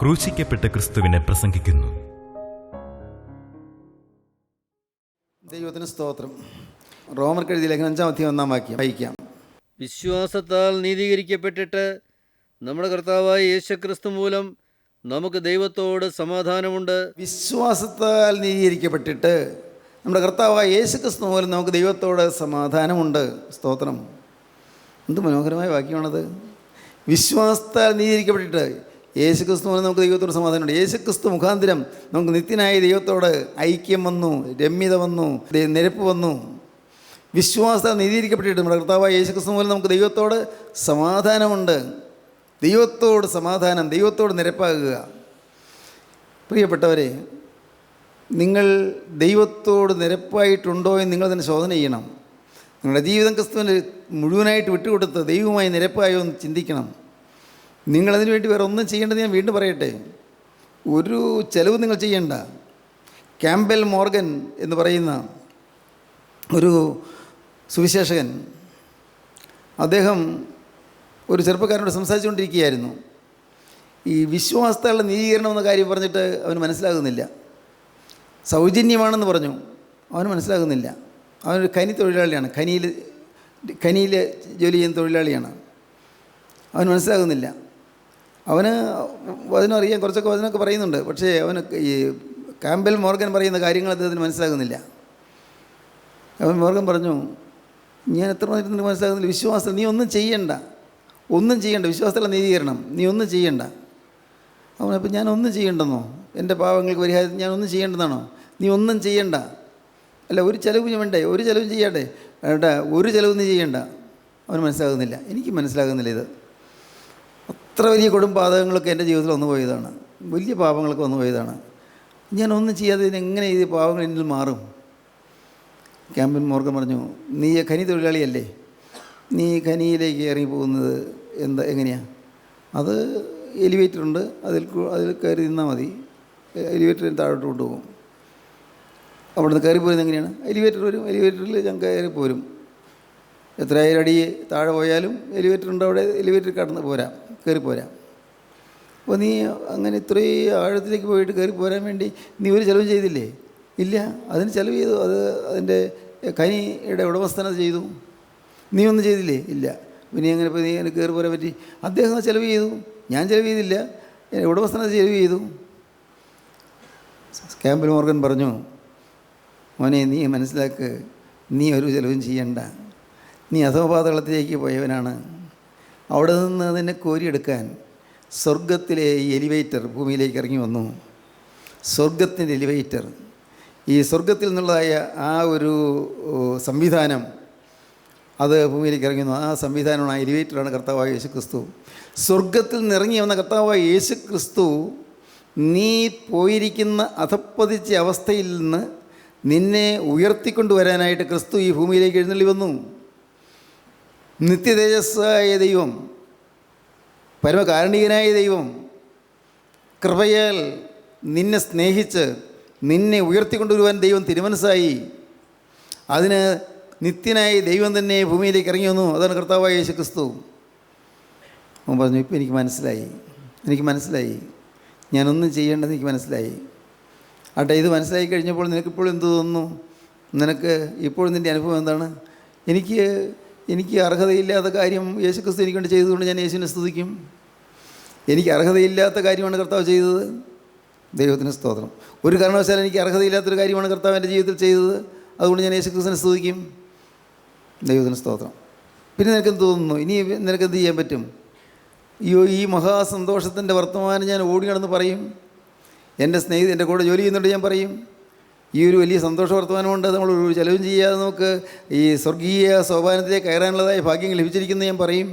ക്രൂശിക്കപ്പെട്ട ക്രിസ്തുവിനെ പ്രസംഗിക്കുന്നു. ദൈവത്തിന് സ്തോത്രം. റോമർക്ക് എഴുതിയ ലേഖനം 5-1 വാക്യം വായിക്കാം. വിശ്വാസത്താൽ നീതീകരിക്കപ്പെട്ടിട്ട് നമ്മുടെ കർത്താവായ യേശുക്രിസ്തു മൂലം നമുക്ക് ദൈവത്തോട് സമാധാനമുണ്ട്. വിശ്വാസത്താൽ നീതീകരിക്കപ്പെട്ടിട്ട് നമ്മുടെ കർത്താവായ യേശുക്രിസ്തു മൂലം നമുക്ക് ദൈവത്തോട് സമാധാനമുണ്ട്. സ്തോത്രം. എന്ത് മനോഹരമായ വാക്യമാണത്. വിശ്വാസത്താൽ നീതീകരിക്കപ്പെട്ടിട്ട് യേശുക്രിസ്തു മൂലം നമുക്ക് ദൈവത്തോട് സമാധാനമുണ്ട്. യേശുക്രിസ്തു മുഖാന്തരം നമുക്ക് നിത്യനായ ദൈവത്തോട് ഐക്യം വന്നു, രമ്യത വന്നു, നിരപ്പ് വന്നു. വിശ്വാസത്താൽ നീതീകരിക്കപ്പെട്ടിട്ട് നമ്മുടെ കർത്താവായ യേശുക്രിസ്തു മൂലം നമുക്ക് ദൈവത്തോട് സമാധാനമുണ്ട്. ദൈവത്തോട് സമാധാനം, ദൈവത്തോട് നിരപ്പാകുക. പ്രിയപ്പെട്ടവരെ, നിങ്ങൾ ദൈവത്തോട് നിരപ്പായിട്ടുണ്ടോ എന്ന് നിങ്ങൾ തന്നെ ശോധന ചെയ്യണം. നിങ്ങളുടെ ജീവിതം ക്രിസ്തുവിന് മുഴുവനായിട്ട് വിട്ടുകൊടുത്ത് ദൈവവുമായി നിരപ്പായോ എന്ന് ചിന്തിക്കണം. നിങ്ങളതിനു വേണ്ടി വേറെ ഒന്നും ചെയ്യേണ്ടത് ഞാൻ വീണ്ടും പറയട്ടെ. ഒരു ചെലവ് നിങ്ങൾ ചെയ്യേണ്ട. ക്യാമ്പൽ മോർഗൻ എന്ന് പറയുന്ന ഒരു സുവിശേഷകൻ, അദ്ദേഹം ഒരു ചെറുപ്പക്കാരനോട് സംസാരിച്ചുകൊണ്ടിരിക്കുകയായിരുന്നു. ഈ വിശ്വാസത്താലുള്ള നീതീകരണം എന്ന കാര്യം പറഞ്ഞിട്ട് അവന് മനസ്സിലാകുന്നില്ല. സൗജന്യമാണെന്ന് പറഞ്ഞു, അവന് മനസ്സിലാകുന്നില്ല. അവനൊരു ഖനി തൊഴിലാളിയാണ്, ഖനിയിൽ ജോലി ചെയ്യുന്ന തൊഴിലാളിയാണ്. അവന് മനസ്സിലാകുന്നില്ല. അവന് വചനമറിയാൻ, കുറച്ചൊക്കെ വചനമൊക്കെ പറയുന്നുണ്ട്. പക്ഷേ അവന് ഈ ക്യാമ്പൽ മോർഗൻ പറയുന്ന കാര്യങ്ങൾ അദ്ദേഹത്തിന് മനസ്സിലാകുന്നില്ല. അവൻ മോർഗൻ പറഞ്ഞു, ഞാൻ എത്ര പറഞ്ഞിട്ട് മനസ്സിലാകുന്നില്ല. വിശ്വാസം നീ ഒന്നും ചെയ്യണ്ട, വിശ്വാസത്തിലുള്ള നീതീകരണം നീ ഒന്നും ചെയ്യണ്ട. അവനപ്പോൾ ഞാൻ ഒന്നും ചെയ്യണ്ടെന്നോ? എൻ്റെ പാവങ്ങൾക്ക് പരിഹാരം ഞാൻ ഒന്നും ചെയ്യേണ്ടതാണോ? നീ ഒന്നും ചെയ്യണ്ട. അല്ല, ഒരു ചിലവും വേണ്ടേ? ഒരു ചിലവും ചെയ്യട്ടെ ഏട്ടാ, ഒരു ചിലവും നീ ചെയ്യണ്ട. അവന് മനസ്സിലാകുന്നില്ല. എനിക്ക് മനസ്സിലാകുന്നില്ല. ഇത് അത്ര വലിയ കൊടുംപാതകങ്ങളൊക്കെ എൻ്റെ ജീവിതത്തിൽ വന്നു പോയതാണ്. വലിയ പാപങ്ങളൊക്കെ വന്നു പോയതാണ്. ഞാൻ ഒന്നും ചെയ്യാതെ എങ്ങനെ ഈ പാവങ്ങൾ എന്നിൽ മാറും? ക്യാമ്പൻ മോർഗൻ പറഞ്ഞു, നീ ഖനി തൊഴിലാളിയല്ലേ, നീ ഖനിയിലേക്ക് ഇറങ്ങി പോകുന്നത് എങ്ങനെയാണ്? അത് എലിവേറ്ററുണ്ട്, അതിൽ കയറി നിന്നാൽ മതി. എലിവേറ്ററിന് താഴോട്ട് കൊണ്ടുപോകും. അവിടെ നിന്ന് കയറി പോരുന്നത് എങ്ങനെയാണ്? എലിവേറ്റർ വരും, എലിവേറ്ററിൽ ഞാൻ കയറി പോരും. എത്രയായിരം അടി താഴെ പോയാലും എലിവേറ്ററുണ്ട്, അവിടെ എലിവേറ്റർ കയറി പോരാം. അപ്പോൾ നീ അങ്ങനെ ഇത്രയും ആഴത്തിലേക്ക് പോയിട്ട് കയറി പോരാൻ വേണ്ടി നീ ഒരു ചിലവും ചെയ്തില്ലേ? ഇല്ല. അതിന് ചിലവ് ചെയ്തു. അത് അതിൻ്റെ ഖനിയുടെ ഉടമസ്ഥന ചെയ്തു. നീ ഒന്നും ചെയ്തില്ലേ? ഇല്ല. പിന്നെ എങ്ങനെ ഇപ്പോൾ നീ അങ്ങനെ കയറി പോരാൻ പറ്റി? അദ്ദേഹം ചിലവ് ചെയ്തു, ഞാൻ ചിലവ് ചെയ്തില്ല, ഉടമസ്ഥന ചിലവ് ചെയ്തു. ക്യാമ്പൽ മോർഗൻ പറഞ്ഞു, മോനെ നീ മനസ്സിലാക്ക്, നീ ഒരു ചിലവും ചെയ്യണ്ട. നീ അധോപാതളത്തിലേക്ക് പോയവനാണ്. അവിടെ നിന്ന് നിന്നെ കോരിയെടുക്കാൻ സ്വർഗത്തിലെ എലിവേറ്റർ ഭൂമിയിലേക്ക് ഇറങ്ങി വന്നു. സ്വർഗത്തിൻ്റെ എലിവേറ്റർ, ഈ സ്വർഗത്തിൽ നിന്നുള്ളതായ ആ ഒരു സംവിധാനം, അത് ഭൂമിയിലേക്ക് ഇറങ്ങി വന്നു. ആ സംവിധാനമാണ്, ആ എലിവേറ്ററാണ് കർത്താവായ യേശുക്രിസ്തു. സ്വർഗത്തിൽ നിന്ന് ഇറങ്ങി വന്ന കർത്താവായ യേശുക്രിസ്തു നീ പോയിരിക്കുന്ന അധപ്പതിച്ച അവസ്ഥയിൽ നിന്ന് നിന്നെ ഉയർത്തിക്കൊണ്ടുവരാനായിട്ട് ക്രിസ്തു ഈ ഭൂമിയിലേക്ക് എഴുന്നള്ളി വന്നു. നിത്യതേജസ്സായ ദൈവം, പരമകാരുണികനായ ദൈവം കൃപയാൽ നിന്നെ സ്നേഹിച്ച് നിന്നെ ഉയർത്തിക്കൊണ്ടുവരുവാൻ ദൈവം തിരുമനസ്സായി. അതിന് നിത്യനായ ദൈവം തന്നെ ഭൂമിയിലേക്ക് ഇറങ്ങി വന്നു. അതാണ് കർത്താവായ യേശുക്രിസ്തു. അവൻ പറഞ്ഞു, ഇപ്പോൾ എനിക്ക് മനസ്സിലായി, ഞാനൊന്നും ചെയ്യേണ്ടത് എനിക്ക് മനസ്സിലായി. ആട്ടെ, ഇത് മനസ്സിലായി കഴിഞ്ഞപ്പോൾ നിനക്കിപ്പോൾ എന്ത് തോന്നുന്നു? നിനക്ക് ഇപ്പോഴും നിൻ്റെ അനുഭവം എന്താണ്? എനിക്ക് അർഹതയില്ലാത്ത കാര്യം യേശുക്രിസ്തു എനിക്ക് വേണ്ടി ചെയ്തതുകൊണ്ട് ഞാൻ യേശുവിനെ സ്തുതിക്കും. എനിക്ക് അർഹതയില്ലാത്ത കാര്യമാണ് കർത്താവ് ചെയ്തത്. ദൈവത്തിന് സ്തോത്രം. ഒരു കാരണവശാലും എനിക്ക് അർഹതയില്ലാത്തൊരു കാര്യമാണ് കർത്താവ് എൻ്റെ ജീവിതത്തിൽ ചെയ്തത്. അതുകൊണ്ട് ഞാൻ യേശുക്രിസ്തുവിനെ സ്തുതിക്കും. ദൈവത്തിന് സ്തോത്രം. പിന്നെ നിനക്കെന്ത് തോന്നുന്നു? ഇനി നിനക്കെന്ത് ചെയ്യാൻ പറ്റും? ഈ മഹാസന്തോഷത്തിൻ്റെ വർത്തമാനം ഞാൻ ഓടി നടന്ന് പറയും. എൻ്റെ കൂടെ ജോലി ചെയ്യുന്നുണ്ട് ഞാൻ പറയും. ഈ ഒരു വലിയ സന്തോഷ വർത്തമാനമുണ്ട്. നമ്മൾ ഒരു ചിലവും ചെയ്യാതെ നമുക്ക് ഈ സ്വർഗീയ സോപാനത്തിലേക്ക് കയറാനുള്ളതായ ഭാഗ്യം ലഭിച്ചിരിക്കുന്നത് ഞാൻ പറയും.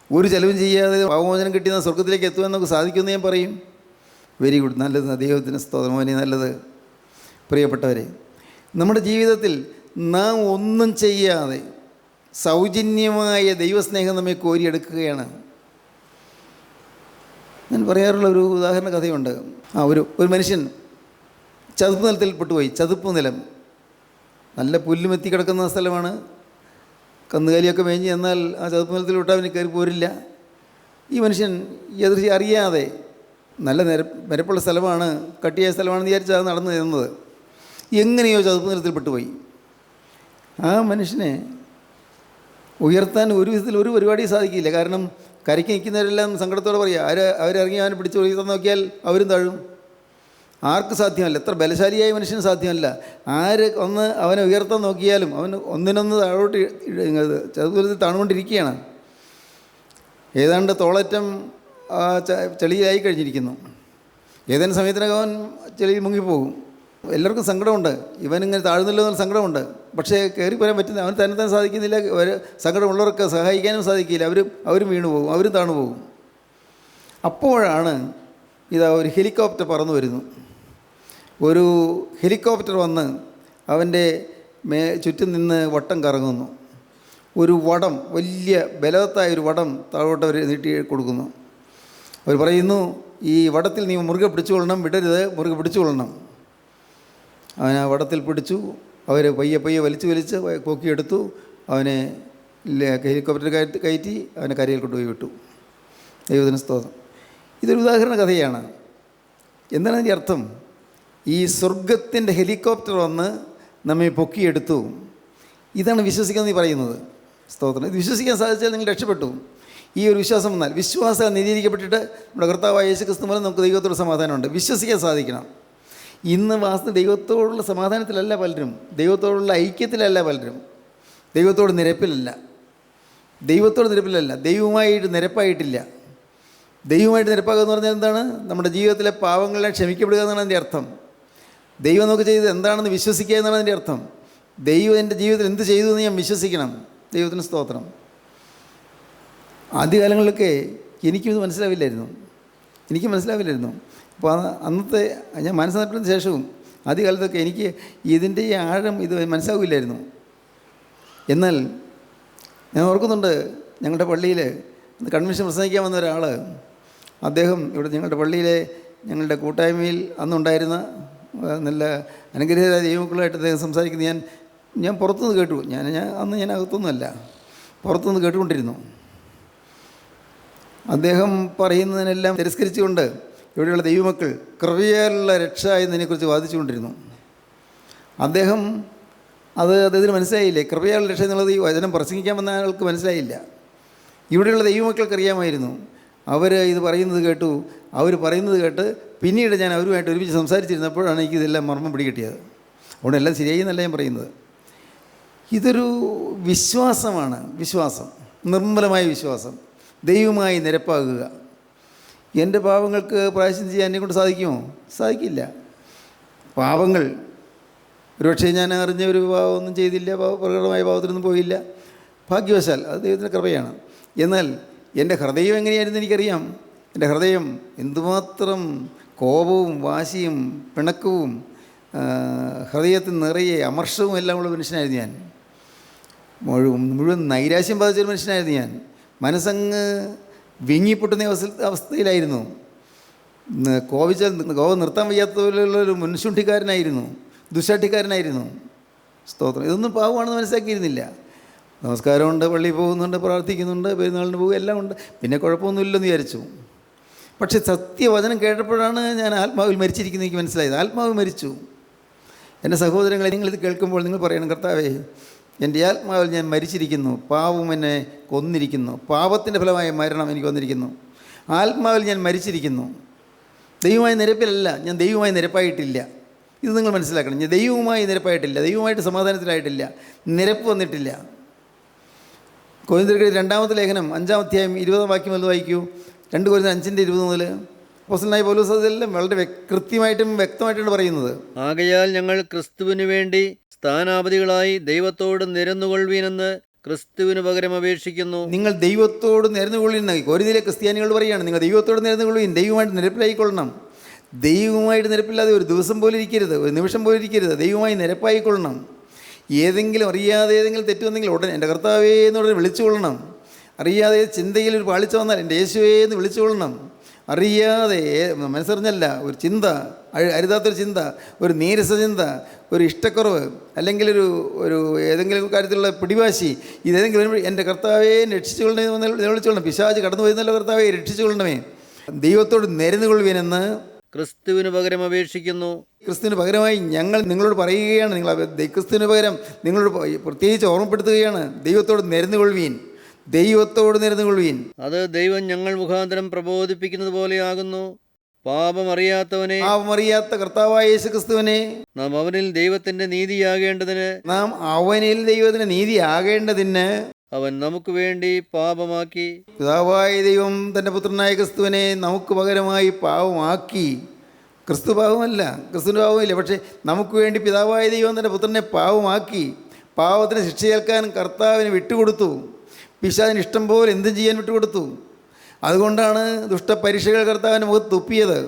ഒരു ചിലവും ചെയ്യാതെ പാപമോചനം കിട്ടിയ സ്വർഗത്തിലേക്ക് എത്തുവാൻ നമുക്ക് സാധിക്കുമെന്ന് ഞാൻ പറയും. വെരി ഗുഡ്, നല്ലത്. ദൈവത്തിന് സ്തോത്രമോനെ, നല്ലത്. പ്രിയപ്പെട്ടവരെ, നമ്മുടെ ജീവിതത്തിൽ നാം ഒന്നും ചെയ്യാതെ സൗജന്യമായ ദൈവസ്നേഹം നമ്മെ കോരിയെടുക്കുകയാണ്. ഞാൻ പറയാറുള്ള ഒരു ഉദാഹരണ കഥയുണ്ട്. ഒരു മനുഷ്യൻ ചതുപ്പ് നിലത്തിൽ പെട്ടുപോയി. ചതുപ്പ് നിലം നല്ല പുല്ലുമെത്തി കിടക്കുന്ന സ്ഥലമാണ്. കന്നുകാലിയൊക്കെ മേഞ്ഞ് എന്നാൽ ആ ചതുപ്പ് നിലത്തിൽ വിട്ടാൽ അവന് കയറി പോരില്ല. ഈ മനുഷ്യൻ അറിയാതെ നല്ല നിരപ്പുള്ള സ്ഥലമാണ്, കട്ടിയായ സ്ഥലമാണെന്ന് വിചാരിച്ചാൽ അത് നടന്നു തരുന്നത്. എങ്ങനെയോ ചതുപ്പ് നിലത്തിൽ പെട്ടുപോയി. ആ മനുഷ്യനെ ഉയർത്താൻ ഒരു വിധത്തിൽ ഒരു പരിപാടിയും സാധിക്കില്ല. കാരണം കരയ്ക്ക് നിൽക്കുന്നവരെല്ലാം സങ്കടത്തോടെ പറയുക, അവരിറങ്ങി അവനെ പിടിച്ച് ഉയർത്താൻ നോക്കിയാൽ അവരും താഴും. ആർക്ക് സാധ്യമല്ല, എത്ര ബലശാലിയായ മനുഷ്യന് സാധ്യമല്ല. ആര് ഒന്ന് അവനെ ഉയർത്താൻ നോക്കിയാലും അവൻ ഒന്നിനൊന്ന് താഴോട്ട് ചതുപ്പുനിലത്തിൽ താണുകൊണ്ടിരിക്കുകയാണ്. ഏതാണ്ട് തോളറ്റം ചെളിയായി കഴിഞ്ഞിരിക്കുന്നു. ഏതെങ്കിലും സമയത്തിനകം അവൻ ചെളിയിൽ മുങ്ങിപ്പോകും. എല്ലാവർക്കും സങ്കടമുണ്ട്, ഇവനിങ്ങനെ താഴ്ന്നല്ലോ എന്നുള്ള സങ്കടമുണ്ട്. പക്ഷേ കയറി പോരാൻ പറ്റുന്ന അവന് തന്നെ സാധിക്കുന്നില്ല. സങ്കടമുള്ളവർക്ക് സഹായിക്കാനും സാധിക്കില്ല. അവരും വീണു പോകും, അവരും താണു പോകും. അപ്പോഴാണ് ഇതാ ഒരു ഹെലികോപ്റ്റർ പറന്നു വരുന്നു. ഒരു ഹെലികോപ്റ്റർ വന്ന് അവൻ്റെ ചുറ്റും നിന്ന് വട്ടം കറങ്ങുന്നു. ഒരു വടം, വലിയ ബലവത്തായ ഒരു വടം താഴോട്ട് അവർ നീട്ടി കൊടുക്കുന്നു. അവർ പറയുന്നു, ഈ വടത്തിൽ നീ മുറുകെ പിടിച്ചുകൊള്ളണം, വിടരുത്, മുറുകെ പിടിച്ചുകൊള്ളണം. അവൻ ആ വടത്തിൽ പിടിച്ചു. അവർ പയ്യെ വലിച്ച് പൊക്കിയെടുത്തു. അവനെ ഹെലികോപ്റ്റർ കയറ്റി അവനെ കരയിൽ കൊണ്ടുപോയി വിട്ടു. ദൈവത്തിന് സ്തോത്രം. ഇതൊരു ഉദാഹരണ കഥയാണ്. എന്താണ് അതിൻ്റെ അർത്ഥം? ഈ സ്വർഗത്തിൻ്റെ ഹെലികോപ്റ്റർ വന്ന് നമ്മെ പൊക്കിയെടുത്തു. ഇതാണ് വിശ്വസിക്കുന്നത് നീ പറയുന്നത്. സ്തോത്രം. ഇത് വിശ്വസിക്കാൻ സാധിച്ചാൽ നിങ്ങൾ രക്ഷപ്പെട്ടു. ഈ ഒരു വിശ്വാസം വന്നാൽ, വിശ്വാസം നീതീകരിക്കപ്പെട്ടിട്ട് നമ്മുടെ കർത്താവായ യേശു ക്രിസ്തു മൂലം നമുക്ക് ദൈവത്തോട് സമാധാനമുണ്ട്. വിശ്വസിക്കാൻ സാധിക്കണം. ഇന്ന് ദൈവത്തോടുള്ള സമാധാനത്തിലല്ല പലരും, ദൈവത്തോടുള്ള ഐക്യത്തിലല്ല പലരും, ദൈവത്തോട് നിരപ്പിലല്ല. ദൈവവുമായിട്ട് നിരപ്പായിട്ടില്ല. ദൈവമായിട്ട് നിരപ്പാക്കുക എന്ന് പറഞ്ഞാൽ എന്താണ്? നമ്മുടെ ജീവിതത്തിലെ പാവങ്ങളെ ക്ഷമിക്കപ്പെടുക എന്നാണ് അതിൻ്റെ അർത്ഥം. ദൈവം നമുക്ക് ചെയ്തത് എന്താണെന്ന് വിശ്വസിക്കുക എന്നാണ് അതിൻ്റെ അർത്ഥം. ദൈവം എൻ്റെ ജീവിതത്തിൽ എന്ത് ചെയ്തു എന്ന് ഞാൻ വിശ്വസിക്കണം. ദൈവത്തിന് സ്തോത്രം. ആദ്യകാലങ്ങളിലൊക്കെ എനിക്കിത് മനസ്സിലാവില്ലായിരുന്നു. അപ്പോൾ അന്നത്തെ ഞാൻ മനസ്സിലാക്കിയതിന് ശേഷവും ആദ്യകാലത്തൊക്കെ എനിക്ക് ഇതിൻ്റെ ഈ ആഴം ഇത് മനസ്സിലാവില്ലായിരുന്നു. എന്നാൽ ഞാൻ ഓർക്കുന്നുണ്ട്, ഞങ്ങളുടെ പള്ളിയിൽ കൺവെൻഷൻ പ്രസംഗിക്കാൻ വന്ന ഒരാൾ, അദ്ദേഹം ഇവിടെ ഞങ്ങളുടെ പള്ളിയിലെ ഞങ്ങളുടെ കൂട്ടായ്മയിൽ അന്നുണ്ടായിരുന്ന നല്ല അനുഗ്രഹീത ദൈവമക്കളായിട്ട് അദ്ദേഹം സംസാരിക്കുന്നത് ഞാൻ പുറത്തുനിന്ന് കേട്ടു. അന്ന് ഞാൻ അകത്തൊന്നുമല്ല, പുറത്തുനിന്ന് കേട്ടുകൊണ്ടിരുന്നു. അദ്ദേഹം പറയുന്നതിനെല്ലാം തിരസ്കരിച്ചുകൊണ്ട് ഇവിടെയുള്ള ദൈവമക്കൾ കൃപയാലുള്ള രക്ഷ എന്നതിനെക്കുറിച്ച് വാദിച്ചുകൊണ്ടിരുന്നു. അദ്ദേഹത്തിന് മനസ്സിലായില്ലേ, കൃപയാലുള്ള രക്ഷ എന്നുള്ളത് ഈ വചനം പ്രസംഗിക്കാൻ വന്ന ആൾക്ക് മനസ്സിലായില്ല. ഇവിടെയുള്ള ദൈവമക്കൾക്ക് അറിയാമായിരുന്നു. അവർ ഇത് പറയുന്നത് കേട്ട് പിന്നീട് ഞാൻ അവരുമായിട്ട് ഒരുമിച്ച് സംസാരിച്ചിരുന്നപ്പോഴാണ് എനിക്കിതെല്ലാം മർമ്മം പിടികിട്ടിയത്. അതുകൊണ്ട് എല്ലാം ശരിയായി എന്നല്ല ഞാൻ പറയുന്നത്. ഇതൊരു വിശ്വാസമാണ്, നിർമ്മലമായ വിശ്വാസം. ദൈവമായി നിരപ്പാകുക. എൻ്റെ പാവങ്ങൾക്ക് പ്രായശ്ചിത്തം ചെയ്യാൻ എന്നെക്കൊണ്ട് സാധിക്കുമോ? സാധിക്കില്ല. പാവങ്ങൾ ഒരുപക്ഷെ ഞാൻ അറിഞ്ഞ ഒരു പാവമൊന്നും ചെയ്തില്ല, പ്രകടമായ പാവത്തിനൊന്നും പോയില്ല, ഭാഗ്യവശാൽ അത് ദൈവത്തിൻ്റെ കൃപയാണ്. എന്നാൽ എൻ്റെ ഹൃദയം എങ്ങനെയായിരുന്നു എനിക്കറിയാം. എൻ്റെ ഹൃദയം എന്തുമാത്രം കോപവും വാശിയും പിണക്കവും ഹൃദയത്തിൽ നിറയെ അമർഷവും എല്ലാം ഉള്ള മനുഷ്യനായിരുന്നു ഞാൻ. മുഴുവൻ നൈരാശ്യം ബാധിച്ചൊരു മനുഷ്യനായിരുന്നു ഞാൻ. മനസ്സങ്ങ് വിങ്ങിപ്പൊട്ടുന്ന അവസ്ഥയിലായിരുന്നു. കോപം നിർത്താൻ വയ്യാത്തതുപോലുള്ളൊരു മുൻശുണ്ഠിക്കാരനായിരുന്നു, ദുശാഠിക്കാരനായിരുന്നു. സ്തോത്രം. ഇതൊന്നും പാവമാണെന്ന് മനസ്സിലാക്കിയിരുന്നില്ല. നമസ്കാരമുണ്ട്, പള്ളിയിൽ പോകുന്നുണ്ട്, പ്രാർത്ഥിക്കുന്നുണ്ട്, പെരുന്നാളിന് പോകും, എല്ലാം ഉണ്ട്, പിന്നെ കുഴപ്പമൊന്നുമില്ലെന്ന് വിചാരിച്ചു. പക്ഷെ സത്യവചനം കേട്ടപ്പോഴാണ് ഞാൻ ആത്മാവിൽ മരിച്ചിരിക്കുന്നത് എനിക്ക് മനസ്സിലായത്. ആത്മാവ് മരിച്ചു. എൻ്റെ സഹോദരങ്ങളെ, നിങ്ങളിത് കേൾക്കുമ്പോൾ നിങ്ങൾ പറയണം, കർത്താവേ, എൻ്റെ ആത്മാവിൽ ഞാൻ മരിച്ചിരിക്കുന്നു, പാവം എന്നെ കൊന്നിരിക്കുന്നു, പാപത്തിൻ്റെ ഫലമായ മരണം എനിക്ക് വന്നിരിക്കുന്നു. ആത്മാവിൽ ഞാൻ മരിച്ചിരിക്കുന്നു. ദൈവമായി നിരപ്പിലല്ല, ഞാൻ ദൈവമായി നിരപ്പായിട്ടില്ല. ഇത് നിങ്ങൾ മനസ്സിലാക്കണം. ഞാൻ ദൈവവുമായി നിരപ്പായിട്ടില്ല, ദൈവമായിട്ട് സമാധാനത്തിലായിട്ടില്ല, നിരപ്പ് വന്നിട്ടില്ല. കൊരിന്ത്യർക്ക് 2-ാമത്തെ ലേഖനം 5-ാം അധ്യായം 20-ാം വാക്യം മുതൽ വായിക്കൂ. 2 കൊരിന്ത്യർ 5:20 മുതൽ അപ്പോസ്തലനായ പൗലോസ് അതെല്ലാം വളരെ കൃത്യമായിട്ടും വ്യക്തമായിട്ടാണ് പറയുന്നത്. ആകയാൽ ഞങ്ങൾ ക്രിസ്തുവിന് വേണ്ടി സ്ഥാനാപതികളായി ദൈവത്തോട് നിരന്നുകൊള്ളുവീനെന്ന് ക്രിസ്തുവിന് പകരം അപേക്ഷിക്കുന്നു. നിങ്ങൾ ദൈവത്തോട് നിരന്നുകൊള്ളുന്ന കൊരിന്ത്യയിലെ ക്രിസ്ത്യാനികളോട് പറയുകയാണ്, നിങ്ങൾ ദൈവത്തോട് നിരന്നുകൊള്ളുകയും ദൈവമായിട്ട് നിരപ്പിലായിക്കൊള്ളണം. ദൈവമായിട്ട് നിരപ്പില്ലാതെ ഒരു ദിവസം പോലും ഇരിക്കരുത്, ഒരു നിമിഷം പോലും ഇരിക്കരുത്. ദൈവമായി നിരപ്പായിക്കൊള്ളണം. ഏതെങ്കിലും അറിയാതെ ഏതെങ്കിലും തെറ്റുവന്നെങ്കിൽ ഉടനെ എൻ്റെ കർത്താവേ എന്നുടനെ വിളിച്ചുകൊള്ളണം. അറിയാതെ ചിന്തയിൽ ഒരു പാളിച്ച വന്നാൽ എൻ്റെ യേശുവേ എന്ന് വിളിച്ചുകൊള്ളണം. അറിയാതെ മനസ്സറിഞ്ഞല്ല ഒരു ചിന്ത, അരുതാത്തൊരു ചിന്ത, ഒരു നീരസ ചിന്ത, ഒരു ഇഷ്ടക്കുറവ്, അല്ലെങ്കിൽ ഒരു ഏതെങ്കിലും കാര്യത്തിലുള്ള പിടിവാശി, ഇതേതെങ്കിലും എൻ്റെ കർത്താവേ രക്ഷിച്ചുകൊള്ളണമേ വിളിച്ചുകൊള്ളണം. പിശാച് കടന്നു വരുന്നല്ലോ, കർത്താവേ രക്ഷിച്ചുകൊള്ളണമേ. ദൈവത്തോട് നിരന്നുകൊള്ളുവീനെന്ന് ക്രിസ്തുവിന് പകരം അപേക്ഷിക്കുന്നു. ക്രിസ്തുവിന് പകരമായി ഞങ്ങൾ നിങ്ങളോട് പറയുകയാണ്. ക്രിസ്തുവിന് പകരം നിങ്ങളോട് പ്രത്യേകിച്ച് ഓർമ്മപ്പെടുത്തുകയാണ്, ദൈവത്തോട് നിരന്നുകൊള്ളുവീൻ, ദൈവത്തോട് നിരന്നുകൊള്ളുവീൻ. അത് ദൈവം ഞങ്ങൾ മുഖാന്തരം പ്രബോധിപ്പിക്കുന്നത് പോലെയാകുന്നു. പാപമറിയാത്തവനെ, പാപമറിയാത്ത കർത്താവായ യേശു ക്രിസ്തുവിനെ നാം അവനിൽ ദൈവത്തിന്റെ നീതിയാകേണ്ടതിന്, നാം അവനിൽ ദൈവത്തിന് നീതിയാകേണ്ടതിന് അവൻ നമുക്ക് വേണ്ടി പാപമാക്കി. പിതാവായ ദൈവം തൻ്റെ പുത്രനായ ക്രിസ്തുവിനെ നമുക്ക് പകരമായി പാവമാക്കി. ക്രിസ്തു പാവമല്ല, ക്രിസ്തുവിന് പാവമില്ല, പക്ഷേ നമുക്ക് വേണ്ടി പിതാവായ ദൈവം തൻ്റെ പുത്രനെ പാവമാക്കി. പാവത്തിന് ശിക്ഷയേൽക്കാൻ കർത്താവിന് വിട്ടുകൊടുത്തു. പിശാചിന് ഇഷ്ടം പോലെ എന്തും ചെയ്യാൻ വിട്ടുകൊടുത്തു. അതുകൊണ്ടാണ് ദുഷ്ടപരീക്ഷകൾ കർത്താവിൻ്റെ മുഖത്ത് തുപ്പിയത്,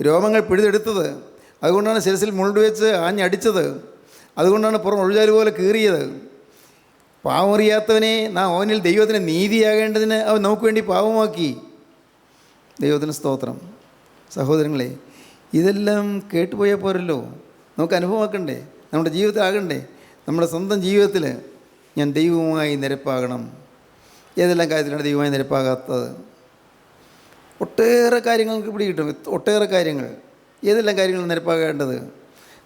രോമങ്ങൾ പിഴുതെടുത്തത്. അതുകൊണ്ടാണ് ശിരസിൽ മുൾഡ് വെച്ച് ആഞ്ഞടിച്ചത്. അതുകൊണ്ടാണ് പുറം ഒഴിച്ചാൽ പോലെ കീറിയത്. പാവമറിയാത്തവനെ നാം അവനിൽ ദൈവത്തിന് നീതിയാകേണ്ടതിന് അവൻ നമുക്ക് വേണ്ടി പാവമാക്കി. ദൈവത്തിന് സ്തോത്രം. സഹോദരങ്ങളെ, ഇതെല്ലാം കേട്ടുപോയാൽ പോരല്ലോ, നമുക്ക് അനുഭവമാക്കണ്ടേ, നമ്മുടെ ജീവിതത്തിലാകണ്ടേ. നമ്മുടെ സ്വന്തം ജീവിതത്തിൽ ഞാൻ ദൈവവുമായി നിരപ്പാകണം. ഏതെല്ലാം കാര്യത്തിലാണ് ദൈവമായി നിരപ്പാകാത്തത്? ഒട്ടേറെ കാര്യങ്ങൾ നമുക്ക് പിടി കിട്ടും, ഒട്ടേറെ കാര്യങ്ങൾ. ഏതെല്ലാം കാര്യങ്ങൾ നിരപ്പാകേണ്ടത്?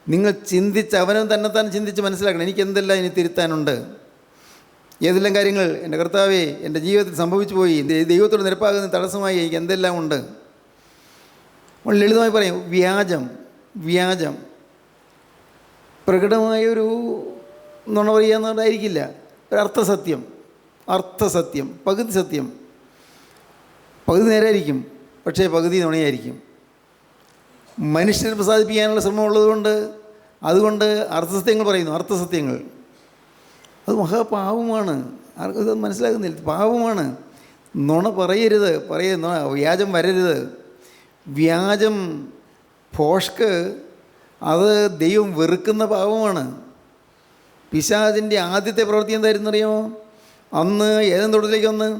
നിങ്ങൾ ചിന്തിച്ച് അവനും തന്നെത്താൻ ചിന്തിച്ച് മനസ്സിലാക്കണം, എനിക്ക് എന്തെല്ലാം ഇനി തിരുത്താനുണ്ട്. ഏതെല്ലാം കാര്യങ്ങൾ എൻ്റെ കർത്താവേ എൻ്റെ ജീവിതത്തിൽ സംഭവിച്ചു പോയി, ദൈവത്തോട് നിരപ്പാകുന്ന തടസ്സമായി എനിക്ക് എന്തെല്ലാം ഉണ്ട്. നമ്മൾ ലളിതമായി പറയും, വ്യാജം പ്രകടമായൊരു നുണ പറയാന്നുണ്ടായിരിക്കില്ല, ഒരു അർത്ഥസത്യം, പകുതി സത്യം, പകുതി നേരായിരിക്കും, പക്ഷേ പകുതി നുണയായിരിക്കും. മനുഷ്യരെ പ്രസാദിപ്പിക്കാനുള്ള ശ്രമമുള്ളതുകൊണ്ട് അതുകൊണ്ട് അർത്ഥസത്യങ്ങൾ പറയുന്നു. അർത്ഥസത്യങ്ങൾ അത് മഹാപാപമാണ്. ആർക്കും ഇത് മനസ്സിലാകുന്നില്ല. പാപമാണ്. നുണ പറയരുത്, വ്യാജം വരരുത്. വ്യാജം ഭോഷ്ക് അത് ദൈവം വെറുക്കുന്ന പാപമാണ്. പിശാചിൻ്റെ ആദ്യത്തെ പ്രവൃത്തി എന്തായിരുന്നു അറിയാമോ? അന്ന് ഏതെങ്കിലും തോട്ടത്തിലേക്ക് വന്ന്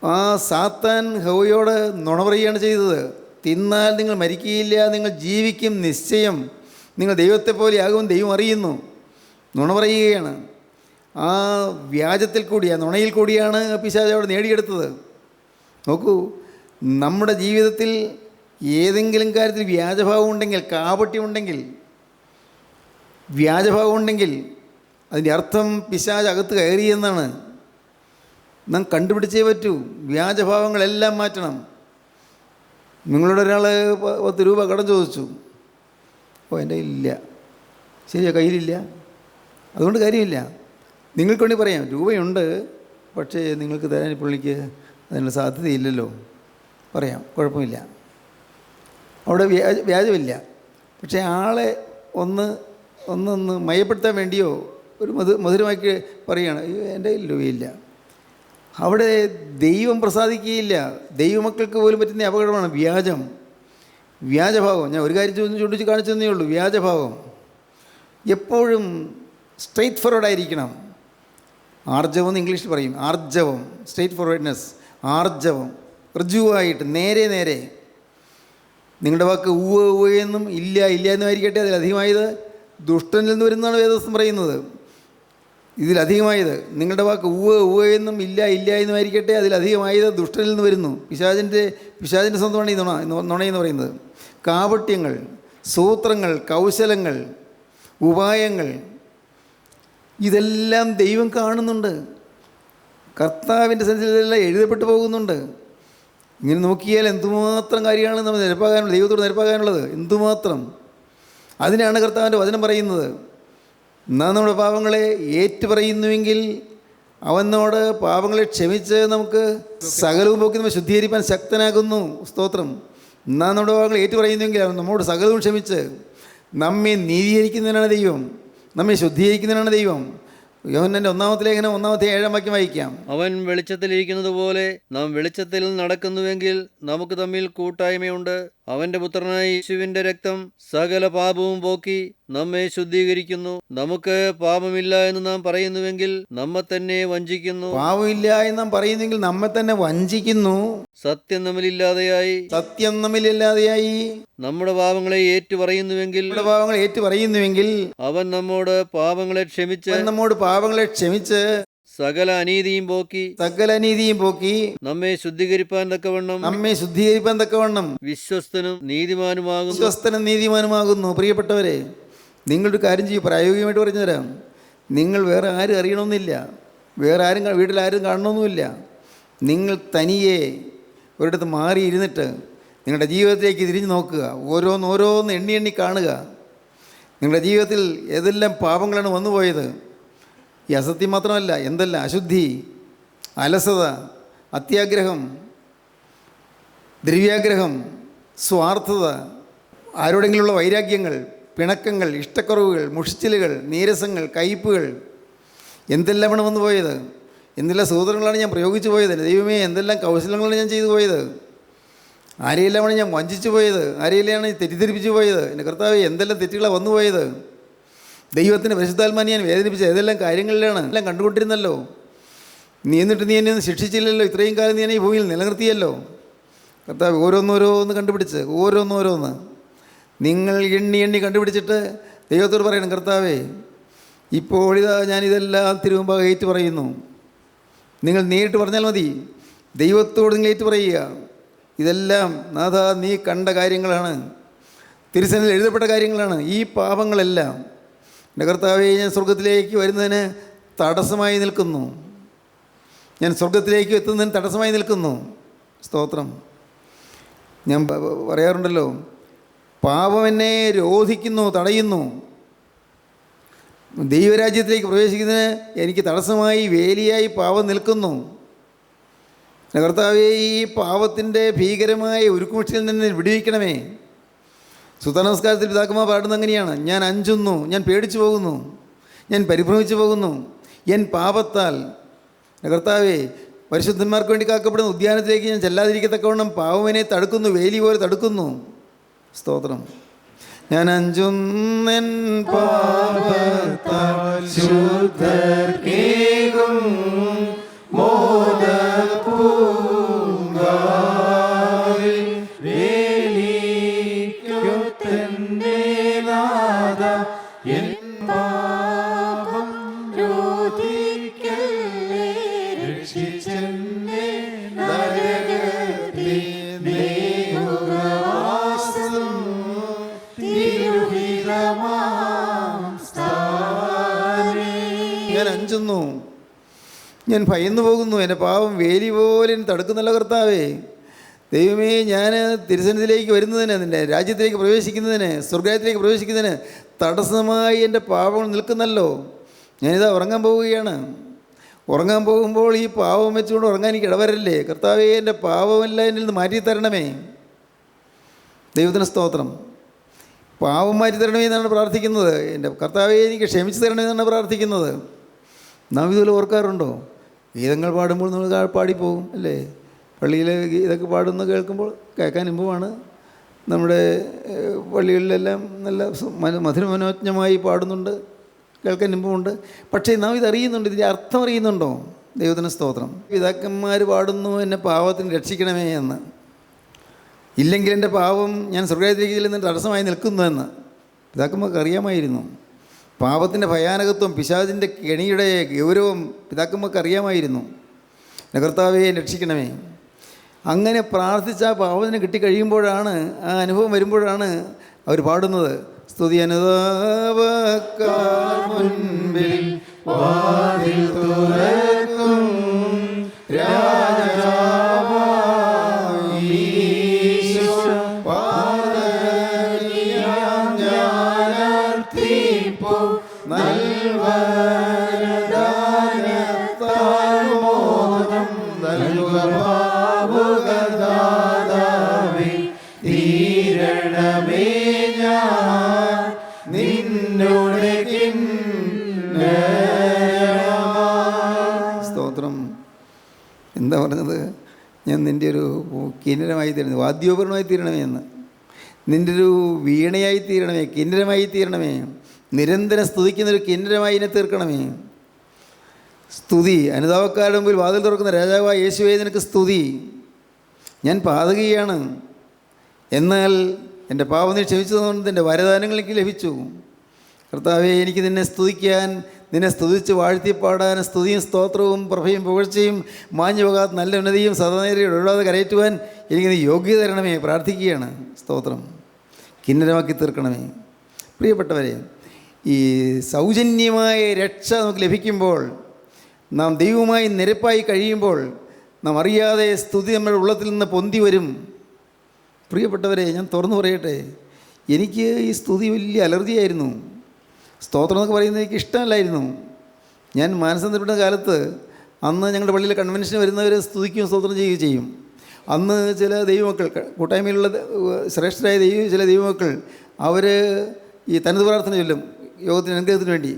ആ സാത്താൻ ഹവ്വയോട് നുണ പറയുകയാണ് ചെയ്തത്. തിന്നാൽ നിങ്ങൾ മരിക്കുകയില്ല, നിങ്ങൾ ജീവിക്കും നിശ്ചയം, നിങ്ങൾ ദൈവത്തെ പോലെ ആകും ദൈവം അറിയുന്നു. നുണ പറയുകയാണ്. ആ വ്യാജത്തിൽ കൂടി, ആ നുണയിൽ കൂടിയാണ് പിശാച് അവിടെ നേടിയെടുത്തത്. നോക്കൂ, നമ്മുടെ ജീവിതത്തിൽ ഏതെങ്കിലും കാര്യത്തിൽ വ്യാജഭാവം ഉണ്ടെങ്കിൽ, കാപട്യമുണ്ടെങ്കിൽ, വ്യാജഭാവം ഉണ്ടെങ്കിൽ അതിൻ്റെ അർത്ഥം പിശാച് അകത്ത് കയറിയെന്നാണ്. നാം കണ്ടുപിടിച്ചേ പറ്റൂ. വ്യാജഭാവങ്ങളെല്ലാം മാറ്റണം. നിങ്ങളോട് ഒരാൾ 10 രൂപ കടം ചോദിച്ചു, എൻ്റെ ഇല്ല, ശരിയാ, കയ്യിലില്ല, അതുകൊണ്ട് കാര്യമില്ല. നിങ്ങൾക്ക് വേണ്ടി പറയാം, രൂപയുണ്ട്, പക്ഷേ നിങ്ങൾക്ക് തരാൻ പുള്ളിക്ക് അതിനുള്ള സാധ്യതയില്ലല്ലോ, പറയാം, കുഴപ്പമില്ല, അവിടെ വ്യാജമില്ല. പക്ഷേ ആളെ ഒന്ന് മയപ്പെടുത്താൻ വേണ്ടിയോ ഒരു മധുരമാക്കി പറയുകയാണ്, എൻ്റെ കയ്യിൽ രൂപയില്ല. അവിടെ ദൈവം പ്രസാദിക്കുകയില്ല. ദൈവമക്കൾക്ക് പോലും പറ്റുന്ന അപകടമാണ് വ്യാജഭാവം. ഞാൻ ഒരു കാര്യം ചൂണ്ടിച്ച് കാണിച്ചു തന്നേ ഉള്ളൂ. വ്യാജഭാവം എപ്പോഴും സ്ട്രെയിറ്റ് ഫോർവേഡായിരിക്കണം. ആർജവം എന്ന് ഇംഗ്ലീഷിൽ പറയും. ആർജവം, സ്ട്രെയിറ്റ് ഫോർവേഡ്നെസ്, ആർജവം, ഋജുവായിട്ട് നേരെ. നിങ്ങളുടെ വാക്ക് ഉവ്വ് എന്നും ഇല്ല എന്നും ആയിരിക്കട്ടെ. അതിലധികമായത് ദുഷ്ടനിൽ നിന്ന് വരുന്നതാണ് വേദപുസ്തകം പറയുന്നത്. ഇതിലധികമായത് നിങ്ങളുടെ വാക്ക് ഉവ്വ് എന്നും ഇല്ല എന്നും ആയിരിക്കട്ടെ. അതിലധികമായത് ദുഷ്ടനിൽ നിന്ന് വരുന്നു. പിശാചിൻ്റെ സ്വന്തമാണ് ഈ നുണയെന്ന് പറയുന്നത്. കാപട്യങ്ങൾ, സൂത്രങ്ങൾ, കൗശലങ്ങൾ, ഉപായങ്ങൾ, ഇതെല്ലാം ദൈവം കാണുന്നുണ്ട്. കർത്താവിൻ്റെ സന്നിധിയിലെല്ലാം എഴുതപ്പെട്ടു പോകുന്നുണ്ട്. ഇങ്ങനെ നോക്കിയാൽ എന്തുമാത്രം കാര്യമാണ് നമ്മൾ നിരപ്പാകാനുള്ളത്, ദൈവത്തോട് നിരപ്പാകാനുള്ളത്, എന്തുമാത്രം. അതിനാണ് കർത്താവിൻ്റെ വചനം പറയുന്നത്. നാം നമ്മുടെ പാപങ്ങളെ ഏറ്റുപറയുന്നുവെങ്കിൽ അവനോട് പാപങ്ങളെ ക്ഷമിച്ച് നമുക്ക് സകലവും പോക്കി നമ്മൾ ശുദ്ധീകരിക്കാൻ ശക്തനാകുന്നു. സ്തോത്രം. നാം നമ്മുടെ പാപങ്ങൾ ഏറ്റുപറയുന്നുവെങ്കിൽ അവൻ നമ്മോട് സകലവും ക്ഷമിച്ച് നമ്മെ നീതീകരിക്കുന്നതിനാണ് ദൈവം, നമ്മെ ശുദ്ധീകരിക്കുന്നതിനാണ് ദൈവം. യോഹന്നാന്റെ 1-ാമത്തെ ലേഖനം 1-ാമത്തെ 7-ാം വാക്യം വായിക്കാം. അവൻ വെളിച്ചത്തിലിരിക്കുന്നത് പോലെ നാം വെളിച്ചത്തിൽ നടക്കുന്നുവെങ്കിൽ നമുക്ക് തമ്മിൽ കൂട്ടായ്മയുണ്ട്. അവന്റെ പുത്രനായ യേശുവിന്റെ രക്തം സകല പാപവും പോക്കി നമ്മെ ശുദ്ധീകരിക്കുന്നു. നമുക്ക് പാപമില്ല എന്ന് നാം പറയുന്നുവെങ്കിൽ നമ്മെ തന്നെ വഞ്ചിക്കുന്നു. പാപമില്ല എന്ന് നാം പറയുന്നെങ്കിൽ നമ്മെ തന്നെ വഞ്ചിക്കുന്നു. സത്യം നമ്മളില്ലാതെയായി നമ്മുടെ പാപങ്ങളെ ഏറ്റുപറയുന്നുവെങ്കിൽ അവൻ നമ്മോട് പാപങ്ങളെ ക്ഷമിച്ച് സകല അനീതിയും പോക്കി സകല അനീതിയും പോക്കി നമ്മെ ശുദ്ധീകരിപ്പാൻ തക്കവണ്ണം നമ്മെ ശുദ്ധീകരിപ്പാൻ തക്കവണ്ണം വിശ്വസ്തനും നീതിമാനുമാകുന്നു. വിശ്വസ്തനും നീതിമാനുമാകുന്നു. പ്രിയപ്പെട്ടവരെ, നിങ്ങളൊരു കാര്യം ചെയ്യും, പ്രായോഗികമായിട്ട് പറഞ്ഞു തരാം. നിങ്ങൾ വേറെ ആരും അറിയണമെന്നില്ല, വേറെ ആരും വീട്ടിലാരും കാണണമെന്നുമില്ല. നിങ്ങൾ തനിയെ ഒരിടത്ത് മാറി ഇരുന്നിട്ട് നിങ്ങളുടെ ജീവിതത്തിലേക്ക് തിരിഞ്ഞു നോക്കുക. ഓരോന്ന് എണ്ണി എണ്ണി കാണുക. നിങ്ങളുടെ ജീവിതത്തിൽ ഏതെല്ലാം പാപങ്ങളാണ് വന്നുപോയത്. ഈ അസത്യം മാത്രമല്ല, എന്തെല്ലാം അശുദ്ധി, അലസത, അത്യാഗ്രഹം, ദ്രവ്യാഗ്രഹം, സ്വാർത്ഥത, ആരോടെങ്കിലുള്ള വൈരാഗ്യങ്ങൾ, പിണക്കങ്ങൾ, ഇഷ്ടക്കുറവുകൾ, മുഷിച്ചിലുകൾ, നീരസങ്ങൾ, കയ്പുകൾ, എന്തെല്ലാമാണ് വന്നു പോയത്. എന്തെല്ലാം സൂത്രങ്ങളാണ് ഞാൻ പ്രയോഗിച്ചു പോയത്. ദൈവമേ, എന്തെല്ലാം കൗശലങ്ങളാണ് ഞാൻ ചെയ്തു പോയത്. ആരെയെല്ലാമാണ് ഞാൻ വഞ്ചിച്ചു പോയത്, ആരെയെല്ലാം തെറ്റിദ്ധരിപ്പിച്ചു പോയത്. എൻ്റെ കർത്താവേ, എന്തെല്ലാം തെറ്റുകളാണ് വന്നു പോയത്. ദൈവത്തിൻ്റെ പരിശുദ്ധാത്മാനെ ഞാൻ വേദനിപ്പിച്ച ഏതെല്ലാം കാര്യങ്ങളിലാണ് എല്ലാം കണ്ടുകൊണ്ടിരുന്നല്ലോ. എന്നിട്ട് നീ എന്നെ ഒന്നും ശിക്ഷിച്ചില്ലല്ലോ. ഇത്രയും കാലം നീ എന്നെ ഈ ഭൂമിയിൽ നിലനിർത്തിയല്ലോ. കർത്താവ് ഓരോന്നോരോന്ന് കണ്ടുപിടിച്ച് ഓരോന്നോരോന്ന് നിങ്ങൾ എണ്ണി എണ്ണി കണ്ടുപിടിച്ചിട്ട് ദൈവത്തോട് പറയണം, കർത്താവേ, ഇപ്പോൾ ഞാനിതെല്ലാം തിരുമുമ്പാകെ ഏറ്റു പറയുന്നു. നിങ്ങൾ നേരിട്ട് പറഞ്ഞാൽ മതി. ദൈവത്തോട് നിങ്ങൾ ഏറ്റു പറയുക. ഇതെല്ലാം നാഥ, നീ കണ്ട കാര്യങ്ങളാണ്, തിരുസന്നിധിയിൽ എഴുതപ്പെട്ട കാര്യങ്ങളാണ്. ഈ പാപങ്ങളെല്ലാം എൻ്റെ കർത്താവേ, ഞാൻ സ്വർഗത്തിലേക്ക് വരുന്നതിന് തടസ്സമായി നിൽക്കുന്നു. ഞാൻ സ്വർഗത്തിലേക്ക് എത്തുന്നതിന് തടസ്സമായി നിൽക്കുന്നു. സ്തോത്രം. ഞാൻ പറയാറുണ്ടല്ലോ, പാപം എന്നെ രോധിക്കുന്നു, തടയുന്നു. ദൈവരാജ്യത്തിലേക്ക് പ്രവേശിക്കുന്നതിന് എനിക്ക് തടസ്സമായി വേലിയായി പാപം നിൽക്കുന്നു. കർത്താവേ, ഈ പാപത്തിൻ്റെ ഭീകരമായ ഉരുക്കുമുഷ്ടിയിൽ നിന്ന് വിടുവിക്കണമേ. സുത്തനമസ്കാരത്തിൽ പിതാക്കന്മാർ പാടുന്നത് അങ്ങനെയാണ്: ഞാൻ അഞ്ചുന്നു, ഞാൻ പേടിച്ചു പോകുന്നു, ഞാൻ പരിഭ്രമിച്ചു പോകുന്നു എൻ പാപത്താൽ. കർത്താവേ, പരിശുദ്ധന്മാർക്ക് വേണ്ടി കാക്കപ്പെടുന്ന ഉദ്യാനത്തിലേക്ക് ഞാൻ ചെല്ലാതിരിക്കത്തക്കവണ്ണം പാവമെന്നെ തടുക്കുന്നു, വേലി പോലെ തടുക്കുന്നു. സ്തോത്രം. ഞാൻ അഞ്ചുന്നെൻ പാപത്താൽ ശുദ്ധർക്കേകും മോദപൂങ്കാവിൽ വേലിക്കൊത്തന്നെ നാഥ എൻ പാപം രോധിക്കല്ലേ, രക്ഷിച്ചെന്നെ നരകത്തിൽ ദൈവവാസം തിരുഹിതമാം സ്ഥാനേ. ഞാൻ അഞ്ചുന്നു, ഞാൻ ഭയന്നു പോകുന്നു, എൻ്റെ പാവം വേലി പോലെ തടുക്കുന്നല്ലോ കർത്താവേ. ദൈവമേ, ഞാൻ തിരുസന്നിധിയിലേക്ക് വരുന്നതിന്, നിൻ്റെ രാജ്യത്തിലേക്ക് പ്രവേശിക്കുന്നതിന്, സ്വർഗത്തിലേക്ക് പ്രവേശിക്കുന്നതിന് തടസ്സമായി എൻ്റെ പാപങ്ങൾ നിൽക്കുന്നല്ലോ. ഞാനിതാ ഉറങ്ങാൻ പോവുകയാണ്. ഉറങ്ങാൻ പോകുമ്പോൾ ഈ പാവം വെച്ചുകൊണ്ട് ഉറങ്ങാൻ എനിക്ക് ഇടവരല്ലേ. കർത്താവേ, എൻ്റെ പാവമെല്ലാം എന്നിൽ നിന്ന് മാറ്റി തരണമേ. ദൈവത്തിന് സ്തോത്രം. പാവം മാറ്റി തരണമേ എന്നാണ് പ്രാർത്ഥിക്കുന്നത്. എൻ്റെ കർത്താവേ, എനിക്ക് ക്ഷമിച്ചു തരണമെന്നാണ് പ്രാർത്ഥിക്കുന്നത്. നാം ഇതുപോലെ ഓർക്കാറുണ്ടോ? ഗീതങ്ങൾ പാടുമ്പോൾ നമ്മൾ പാടിപ്പോകും അല്ലേ? പള്ളിയിൽ ഗീതൊക്കെ പാടുന്ന കേൾക്കുമ്പോൾ കേൾക്കാൻ ഇമ്പമാണ്. നമ്മുടെ പള്ളികളിലെല്ലാം നല്ല മധുരമനോജ്ഞമായി പാടുന്നുണ്ട്, കേൾക്കാൻ ഇമ്പമുണ്ട്. പക്ഷേ നാം ഇതറിയുന്നുണ്ട്, ഇതിൻ്റെ അർത്ഥം അറിയുന്നുണ്ടോ? ദൈവത്തിന് സ്തോത്രം. പിതാക്കന്മാർ പാടുന്നു, എന്നെ പാവത്തിന് രക്ഷിക്കണമേ എന്ന്. ഇല്ലെങ്കിൽ എൻ്റെ പാവം ഞാൻ സ്വർഗ്ഗത്തിലേക്ക് ചെല്ലുന്ന തടസ്സമായി നിൽക്കുന്നു എന്ന് പിതാക്കന്മാർക്ക് അറിയാമായിരുന്നു. പാപത്തിൻ്റെ ഭയാനകത്വം, പിശാചിൻ്റെ കെണിയുടെ ഗൗരവം പിതാക്കന്മാർക്ക് അറിയാമായിരുന്നു. കർത്താവേ, രക്ഷിക്കണമേ. അങ്ങനെ പ്രാർത്ഥിച്ച ആ പാപത്തിന് കിട്ടിക്കഴിയുമ്പോഴാണ്, ആ അനുഭവം വരുമ്പോഴാണ് അവർ പാടുന്നത്: സ്തുതി അനുതാപക്കാർ മുൻപിൽ വാതിൽ തുറക്കും സ്തോത്രം. എന്താ പറഞ്ഞത്? ഞാൻ നിൻ്റെ ഒരു കിന്നരമായി തീരണമേ, വാദ്യോപകരണമായി തീരണമേ എന്ന്. നിൻ്റെ ഒരു വീണയായി തീരണമേ, കിന്നരമായി തീരണമേ. നിരന്തരം സ്തുതിക്കുന്നൊരു കിന്നരമായി എന്നെ തീർക്കണമേ. സ്തുതി. അനുതാപക്കാരുടെ മുമ്പിൽ വാതിൽ തുറക്കുന്ന രാജാവായ യേശുവേ, നിനക്ക് സ്തുതി. ഞാൻ പാതകിയാണ്, എന്നാൽ എൻ്റെ പാപം നീ ക്ഷമിച്ചതുകൊണ്ട് എൻ്റെ വരദാനങ്ങൾ എനിക്ക് ലഭിച്ചു. കർത്താവേ, എനിക്ക് നിന്നെ സ്തുതിക്കാൻ നിന്നെ സ്തുതിച്ച് വാഴ്ത്തിപ്പാടാൻ സ്തുതിയും സ്തോത്രവും പ്രഭയും പുകഴ്ചയും മാഞ്ഞു പോകാത്ത നല്ല ഉന്നതിയും സദാനേരം ഒഴിവാതെ കരയറ്റുവാൻ എനിക്ക് നീ യോഗ്യത തരണമേ. പ്രാർത്ഥിക്കുകയാണ്. സ്തോത്രം കിന്നരമാക്കി തീർക്കണമേ. പ്രിയപ്പെട്ടവരെ, ഈ സൗജന്യമായ രക്ഷ നമുക്ക് ലഭിക്കുമ്പോൾ, നാം ദൈവവുമായി നിരപ്പായി കഴിയുമ്പോൾ, നാം അറിയാതെ സ്തുതി നമ്മുടെ ഉള്ളത്തിൽ നിന്ന് പൊന്തി വരും. പ്രിയപ്പെട്ടവരെ, ഞാൻ തുറന്നു പറയട്ടെ, എനിക്ക് ഈ സ്തുതി വലിയ അലർജിയായിരുന്നു. സ്തോത്രം എന്നൊക്കെ പറയുന്നത് എനിക്ക് ഇഷ്ടമല്ലായിരുന്നു. ഞാൻ മാനസാന്തരപ്പെട്ട കാലത്ത് അന്ന് ഞങ്ങളുടെ പള്ളിയിലെ കൺവെൻഷന് വരുന്നവർ സ്തുതിക്കുകയും സ്തോത്രം ചെയ്യുകയും ചെയ്യും. അന്ന് ചില ദൈവമക്കൾ, കൂട്ടായ്മയിലുള്ള ശ്രേഷ്ഠരായ ചില ദൈവമക്കൾ, അവർ ഈ തനത് പ്രാർത്ഥന ചൊല്ലും യോഗത്തിന് അനുഗ്രഹത്തിന് വേണ്ടി.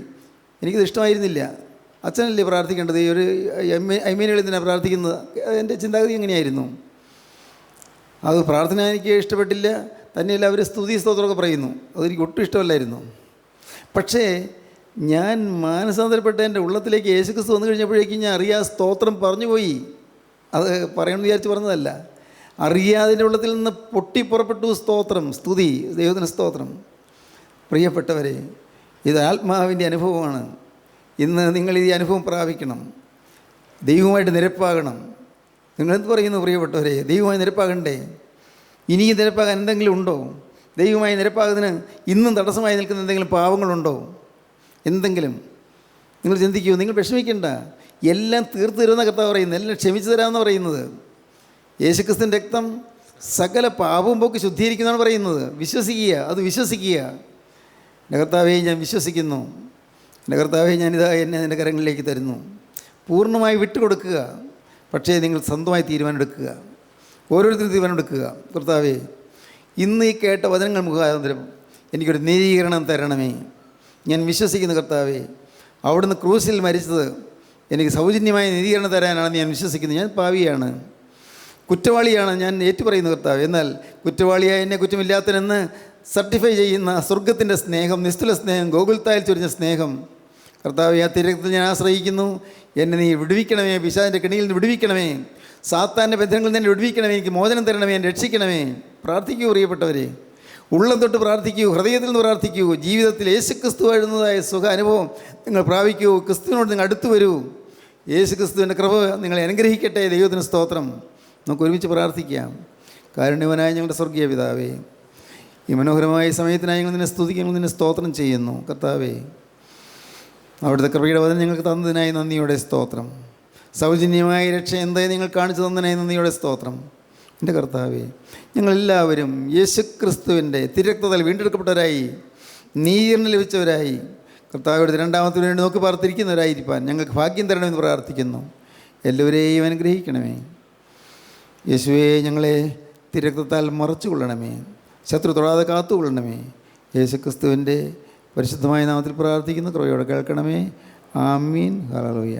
എനിക്കത് ഇഷ്ടമായിരുന്നില്ല. അച്ഛനല്ലേ പ്രാർത്ഥിക്കേണ്ടത്, ഈ ഒരു ഐമേനുകളിൽ തന്നെ പ്രാർത്ഥിക്കുന്നത്. എൻ്റെ ചിന്താഗതി എങ്ങനെയായിരുന്നു. അത് പ്രാർത്ഥന എനിക്ക് ഇഷ്ടപ്പെട്ടില്ല. തന്നെയല്ല, അവർ സ്തുതി സ്തോത്രമൊക്കെ പറയുന്നു, അതെനിക്ക് ഒട്ടും ഇഷ്ടമല്ലായിരുന്നു. പക്ഷേ ഞാൻ മാനസാന്തരപ്പെട്ട എൻ്റെ ഉള്ളത്തിലേക്ക് യേശുക്രിസ്തു വന്നു കഴിഞ്ഞപ്പോഴേക്കും ഞാൻ അറിയാതെ സ്തോത്രം പറഞ്ഞു പോയി. അത് പറയണമെന്ന് വിചാരിച്ച് പറഞ്ഞതല്ല, അറിയാതെ എൻ്റെ ഉള്ളത്തിൽ നിന്ന് പൊട്ടിപ്പുറപ്പെട്ടു സ്തോത്രം, സ്തുതി, ദൈവത്തിന് സ്തോത്രം. പ്രിയപ്പെട്ടവരെ, ഇത് ആത്മാവിൻ്റെ അനുഭവമാണ്. ഇന്ന് നിങ്ങൾ ഈ അനുഭവം പ്രാപിക്കണം. ദൈവവുമായിട്ട് നിരപ്പാകണം. നിങ്ങളെന്ത് പറയുന്നു പ്രിയപ്പെട്ടവരെ? ദൈവവുമായി നിരപ്പാകണ്ടേ? ഇനിയും നിരപ്പാകാൻ എന്തെങ്കിലും ഉണ്ടോ? ദൈവവുമായി നിരപ്പാകുന്നതിന് ഇന്നും തടസ്സമായി നിൽക്കുന്ന എന്തെങ്കിലും പാവങ്ങളുണ്ടോ? എന്തെങ്കിലും നിങ്ങൾ ചിന്തിക്കൂ. നിങ്ങൾ വിഷമിക്കേണ്ട. എല്ലാം തീർത്തു തരുമെന്ന കർത്താവ് പറയുന്നത്, എല്ലാം ക്ഷമിച്ചു തരാമെന്ന് പറയുന്നത്. യേശുക്രിസ്തുവിൻ്റെ രക്തം സകല പാപവും പോക്ക് ശുദ്ധീകരിക്കുന്നതാണ് പറയുന്നത്. വിശ്വസിക്കുക, അത് വിശ്വസിക്കുക. എൻ്റെ കർത്താവേ, ഞാൻ വിശ്വസിക്കുന്നു. എൻ്റെ കർത്താവേ, ഞാനിതാ എന്നെ നിൻ്റെ കരങ്ങളിലേക്ക് തരുന്നു. പൂർണ്ണമായി വിട്ടുകൊടുക്കുക. പക്ഷേ നിങ്ങൾ സ്വന്തമായി തീരുമാനമെടുക്കുക. ഓരോരുത്തരും തീരുമാനമെടുക്കുക. കർത്താവേ, ഇന്ന് ഈ കേട്ട വചനങ്ങൾ മുഖാന്തരം എനിക്കൊരു നീതീകരണം തരണമേ. ഞാൻ വിശ്വസിക്കുന്നു കർത്താവേ, അവിടുന്ന് ക്രൂസിൽ മരിച്ചത് എനിക്ക് സൗജന്യമായ നീതീകരണം തരാനാണെന്ന് ഞാൻ വിശ്വസിക്കുന്നു. ഞാൻ പാപിയാണ്, കുറ്റവാളിയാണ്, ഞാൻ ഏറ്റുപറയുന്നു കർത്താവേ. എന്നാൽ കുറ്റവാളിയായ എന്നെ കുറ്റമില്ലാത്തനെന്ന് സർട്ടിഫൈ ചെയ്യുന്ന സ്വർഗത്തിൻ്റെ സ്നേഹം, നിസ്തുല സ്നേഹം, ഗോകുൽത്തായിൽ ചൊരിഞ്ഞ സ്നേഹം കർത്താവേ, ആ തിരക്കത്തിൽ ഞാൻ ആശ്രയിക്കുന്നു. എന്നെ നീ വിടുവിക്കണമേ. പിശാചിൻ്റെ കെണിയിൽ നിന്ന് വിടുവിക്കണമേ. സാത്താൻ്റെ ബന്ധങ്ങളിൽ നിന്ന് വിടുവിക്കണമേ. എനിക്ക് മോചനം തരണമേ, എന്നെ രക്ഷിക്കണമേ. പ്രാർത്ഥിക്കൂ പ്രിയപ്പെട്ടവരെ, ഉള്ളം തൊട്ട് പ്രാർത്ഥിക്കൂ, ഹൃദയത്തിൽ നിന്ന് പ്രാർത്ഥിക്കൂ. ജീവിതത്തിൽ യേശുക്രിസ്തു എഴുതുന്നതായ സുഖ അനുഭവം നിങ്ങൾ പ്രാപിക്കൂ. ക്രിസ്തുവിനോട് നിങ്ങൾ അടുത്തു വരൂ. യേശുക്രിസ്തുവിൻ്റെ കൃപ നിങ്ങളെ അനുഗ്രഹിക്കട്ടെ. ദൈവത്തിന് സ്തോത്രം. നമുക്ക് ഒരുമിച്ച് പ്രാർത്ഥിക്കാം. കാരുണ്യവനായ ഞങ്ങളുടെ സ്വർഗീയ പിതാവേ, ഈ മനോഹരമായ സമയത്തിനായി ഞങ്ങൾ നിന്നെ സ്തുതിക്കുന്നു, നിന്നെ സ്തോത്രം ചെയ്യുന്നു. കർത്താവേ, അവിടുത്തെ കൃപയുടെ വചനം ഞങ്ങൾക്ക് തന്നതിനായി നന്ദിയോടെ സ്തോത്രം. സൗജന്യമായ രക്ഷ എന്തായി നിങ്ങൾ കാണിച്ചു തന്നതിനായി നന്ദിയോടെ സ്തോത്രം. എൻ്റെ കർത്താവേ, ഞങ്ങളെല്ലാവരും യേശുക്രിസ്തുവിൻ്റെ തിരക്തത്താൽ വീണ്ടെടുക്കപ്പെട്ടവരായി, നീതിർന്ന് ലഭിച്ചവരായി, കർത്താവിയുടെ രണ്ടാമത്തിന് വേണ്ടി നോക്കി പാർത്തിരിക്കുന്നവരായിരിക്കാൻ ഞങ്ങൾക്ക് ഭാഗ്യം തരണമെന്ന് പ്രാർത്ഥിക്കുന്നു. എല്ലാവരെയും അനുഗ്രഹിക്കണമേ. യേശുവേ, ഞങ്ങളെ തിരക്തത്താൽ മറച്ചുകൊള്ളണമേ. ശത്രു തൊടാതെ കാത്തുകൊള്ളണമേ. യേശുക്രിസ്തുവിൻ്റെ പരിശുദ്ധമായ നാമത്തിൽ പ്രാർത്ഥിക്കുന്നു. കൃപയോടെ കേൾക്കണമേ. ആമീൻ. ഹല്ലേലൂയ.